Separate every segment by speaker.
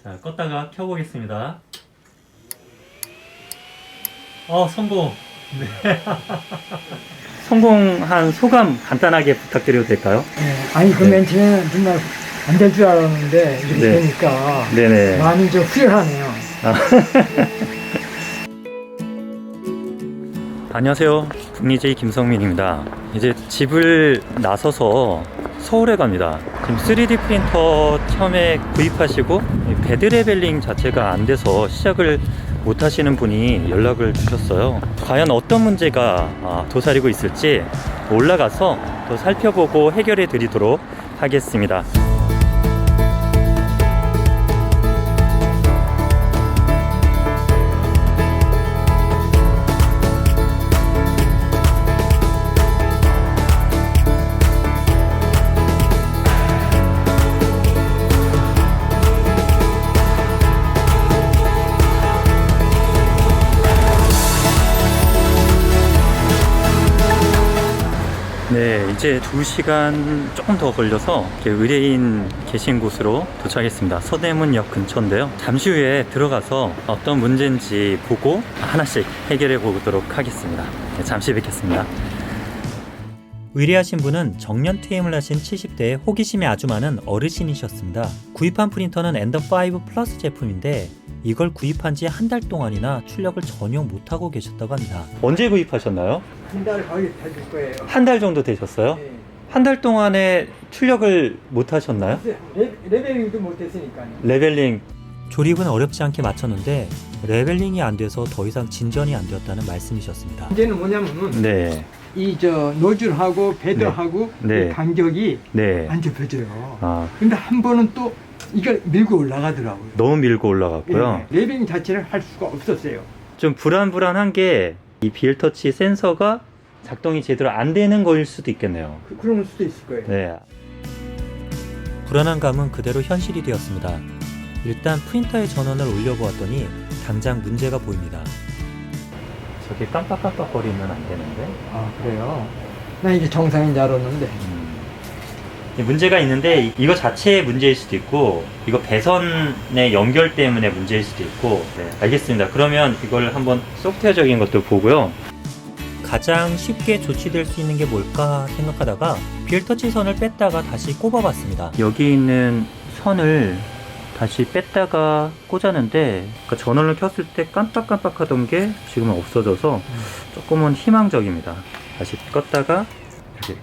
Speaker 1: 자, 껐다가 켜보겠습니다. 성공. 네. 성공한 소감 간단하게 부탁드려도 될까요?
Speaker 2: 네, 아니 그
Speaker 1: 네.
Speaker 2: 맨 처음에는 정말 안 될 줄 알았는데 이렇게
Speaker 1: 네.
Speaker 2: 되니까
Speaker 1: 네네.
Speaker 2: 마음이 좀 후련하네요.
Speaker 1: 안녕하세요. 북리제이 김성민입니다. 이제 집을 나서서 서울에 갑니다. 지금 3D 프린터 처음에 구입하시고 베드 레벨링 자체가 안 돼서 시작을 못 하시는 분이 연락을 주셨어요. 과연 어떤 문제가 도사리고 있을지 올라가서 더 살펴보고 해결해 드리도록 하겠습니다. 네, 이제 2시간 조금 더 걸려서 의뢰인 계신 곳으로 도착했습니다. 서대문역 근처인데요. 잠시 후에 들어가서 어떤 문제인지 보고 하나씩 해결해 보도록 하겠습니다. 네, 잠시 뵙겠습니다. 의뢰하신 분은 정년 퇴임을 하신 70대의 호기심이 아주 많은 어르신이셨습니다. 구입한 프린터는 엔더5 플러스 제품인데 이걸 구입한 지 한 달 동안이나 출력을 전혀 못하고 계셨다고 합니다. 언제 구입하셨나요?
Speaker 2: 한 달 거의 되실 거예요.
Speaker 1: 한 달 정도 되셨어요?
Speaker 2: 네.
Speaker 1: 한 달 동안에 출력을 못 하셨나요?
Speaker 2: 레벨링도 못했으니까요.
Speaker 1: 레벨링 조립은 어렵지 않게 마쳤는데 레벨링이 안 돼서 더 이상 진전이 안 되었다는 말씀이셨습니다.
Speaker 2: 문제는 뭐냐면은
Speaker 1: 네,
Speaker 2: 이 노즐하고 베드하고
Speaker 1: 네.
Speaker 2: 이 간격이
Speaker 1: 네.
Speaker 2: 안 좁혀져요.
Speaker 1: 아,
Speaker 2: 근데 한 번은 또 이걸 밀고 올라가더라고요.
Speaker 1: 너무 밀고 올라갔고요.
Speaker 2: 예, 레벨링 자체를 할 수가 없었어요.
Speaker 1: 좀 불안불안한 게 이 BL터치 센서가 작동이 제대로 안 되는 거일 수도 있겠네요.
Speaker 2: 그런 수도 있을 거예요.
Speaker 1: 네. 불안한 감은 그대로 현실이 되었습니다. 일단 프린터의 전원을 올려보았더니 당장 문제가 보입니다. 저게 깜빡깜빡거리면 안 되는데?
Speaker 2: 아 그래요? 나 이게 정상인 줄 알았는데.
Speaker 1: 문제가 있는데 이거 자체의 문제일 수도 있고 이거 배선의 연결 때문에 문제일 수도 있고. 네, 알겠습니다. 그러면 이걸 한번 소프트웨어적인 것도 보고요. 가장 쉽게 조치될 수 있는 게 뭘까 생각하다가 BL터치 선을 뺐다가 다시 꼽아봤습니다. 여기 있는 선을 다시 뺐다가 꽂았는데 그러니까 전원을 켰을 때 깜빡깜빡하던 게 지금은 없어져서 조금은 희망적입니다. 다시 껐다가 이렇게.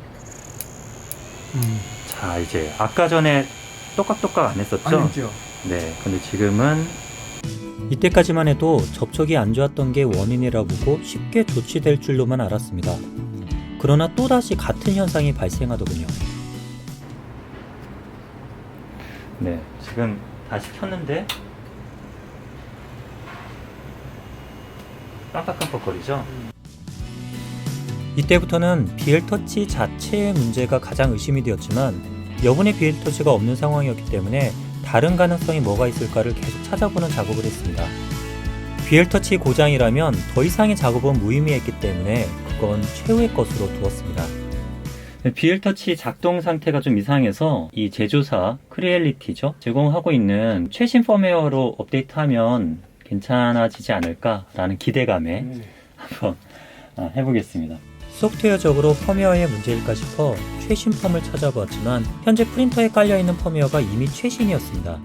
Speaker 1: 자, 이제 아까 전에 똑깍똑깍 안 했었죠?
Speaker 2: 아니죠.
Speaker 1: 네, 근데 지금은 이때까지만 해도 접촉이 안 좋았던 게 원인이라 보고 쉽게 조치될 줄로만 알았습니다. 그러나 또다시 같은 현상이 발생하더군요. 네, 지금 다시 켰는데 깜빡깜빡거리죠? 이때부터는 BL터치 자체의 문제가 가장 의심이 되었지만 여분의 BL터치가 없는 상황이었기 때문에 다른 가능성이 뭐가 있을까를 계속 찾아보는 작업을 했습니다. BL터치 고장이라면 더 이상의 작업은 무의미했기 때문에 그건 최후의 것으로 두었습니다. BL터치 작동 상태가 좀 이상해서 이 제조사 크리엘리티죠, 제공하고 있는 최신 펌웨어로 업데이트하면 괜찮아지지 않을까라는 기대감에 한번 해보겠습니다. 소프트웨어적으로 펌웨어의 문제일까 싶어 최신 펌을 찾아보았지만 현재 프린터에 깔려있는 펌웨어가 이미 최신이었습니다.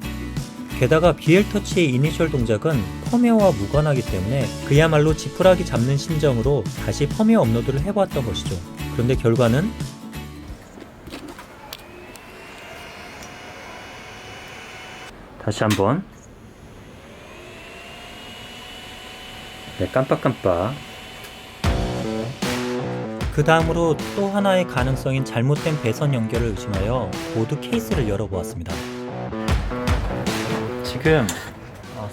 Speaker 1: 게다가 BL터치의 이니셜 동작은 펌웨어와 무관하기 때문에 그야말로 지푸라기 잡는 심정으로 다시 펌웨어 업로드를 해보았던 것이죠. 그런데 결과는 다시 한번 깜빡깜빡. 그 다음으로 또 하나의 가능성인 잘못된 배선 연결을 의심하여 보드 케이스를 열어보았습니다. 지금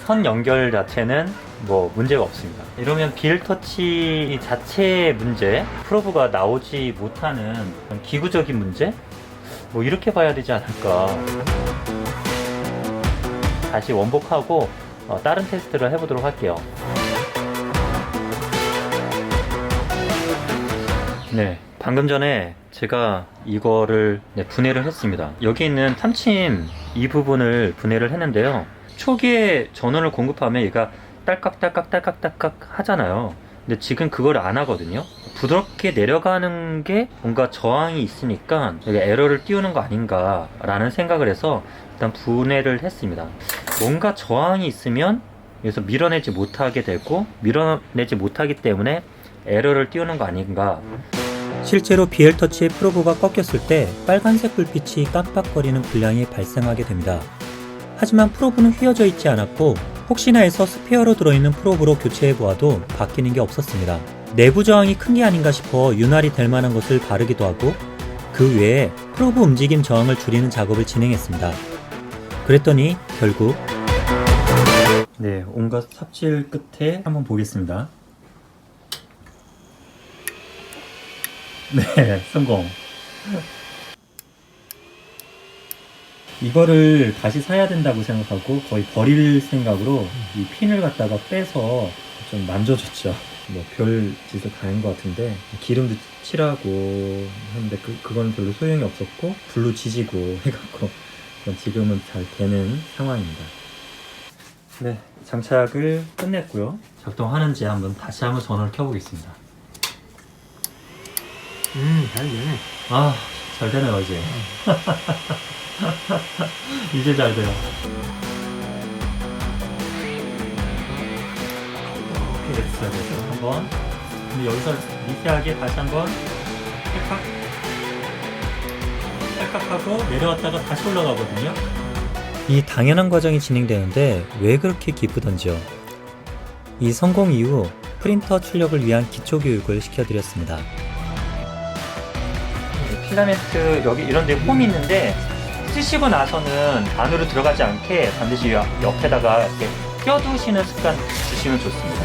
Speaker 1: 선 연결 자체는 뭐 문제가 없습니다. 이러면 BL터치 자체의 문제, 프로브가 나오지 못하는 기구적인 문제? 뭐 이렇게 봐야 되지 않을까. 다시 원복하고 다른 테스트를 해보도록 할게요. 네, 방금 전에 제가 이거를 분해를 했습니다. 여기 있는 탐침 이 부분을 분해를 했는데요. 초기에 전원을 공급하면 얘가 딸깍딸깍 하잖아요. 근데 지금 그걸 안 하거든요. 부드럽게 내려가는 게 뭔가 저항이 있으니까 여기 에러를 띄우는 거 아닌가 라는 생각을 해서 일단 분해를 했습니다. 뭔가 저항이 있으면 여기서 밀어내지 못하게 되고, 밀어내지 못하기 때문에 에러를 띄우는 거 아닌가. 실제로 BL터치의 프로브가 꺾였을 때 빨간색 불빛이 깜빡거리는 불량이 발생하게 됩니다. 하지만 프로브는 휘어져 있지 않았고, 혹시나 해서 스페어로 들어있는 프로브로 교체해보아도 바뀌는 게 없었습니다. 내부 저항이 큰 게 아닌가 싶어 윤활이 될 만한 것을 바르기도 하고, 그 외에 프로브 움직임 저항을 줄이는 작업을 진행했습니다. 그랬더니 결국 온갖 삽질 끝에 한번 보겠습니다. 네, 성공. 이거를 다시 사야 된다고 생각하고 거의 버릴 생각으로 이 핀을 갖다가 빼서 좀 만져줬죠. 뭐 별 짓을 다 한 것 같은데, 기름도 칠하고 했는데 그건 별로 소용이 없었고, 불로 지지고 해갖고 지금은 잘 되는 상황입니다. 네, 장착을 끝냈고요. 작동하는지 다시 한번 전원을 켜보겠습니다.
Speaker 2: 잘 되네.
Speaker 1: 아, 잘 되네요 이제. 이제 잘 돼요. 이렇게 됐어야 돼서 한번. 근데 여기서 미세하게 다시 한번 딸깍하고 내려왔다가 다시 올라가거든요. 이 당연한 과정이 진행되는데 왜 그렇게 기쁘던지요. 이 성공 이후 프린터 출력을 위한 기초 교육을 시켜드렸습니다. 필라멘트 여기 이런 데 홈이 있는데, 쓰시고 나서는 안으로 들어가지 않게 반드시 옆에다가 이렇게 껴두시는 습관 주시면 좋습니다.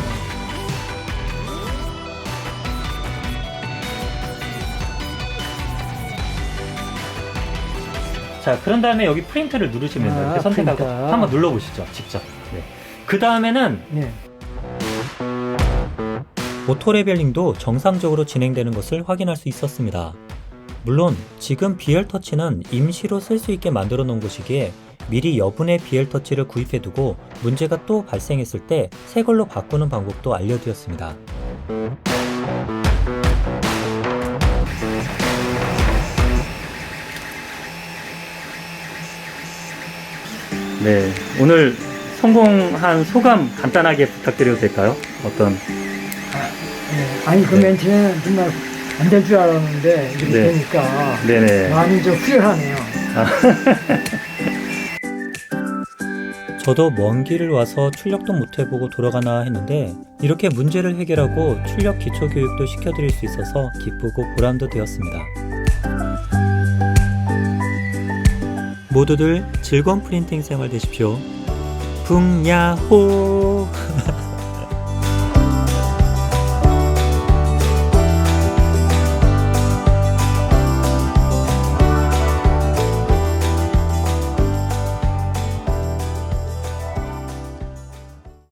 Speaker 1: 자, 그런 다음에 여기 프린터를 누르시면 돼요. 이렇게 선택하고
Speaker 2: 프린터.
Speaker 1: 한번 눌러보시죠, 직접. 네. 그 다음에는
Speaker 2: 네.
Speaker 1: 오토 레벨링도 정상적으로 진행되는 것을 확인할 수 있었습니다. 물론 지금 BL터치는 임시로 쓸 수 있게 만들어 놓은 것이기에 미리 여분의 BL터치를 구입해 두고 문제가 또 발생했을 때 새 걸로 바꾸는 방법도 알려드렸습니다. 네, 오늘 성공한 소감 간단하게 부탁드려도 될까요? 어떤?
Speaker 2: 아니 그 맨 처음에는 정말 안 될 줄 알았는데 이렇게
Speaker 1: 네.
Speaker 2: 되니까
Speaker 1: 네네.
Speaker 2: 마음이 좀 후련하네요.
Speaker 1: 저도 먼 길을 와서 출력도 못해보고 돌아가나 했는데, 이렇게 문제를 해결하고 출력 기초 교육도 시켜드릴 수 있어서 기쁘고 보람도 되었습니다. 모두들 즐거운 프린팅 생활 되십시오. 붕야호!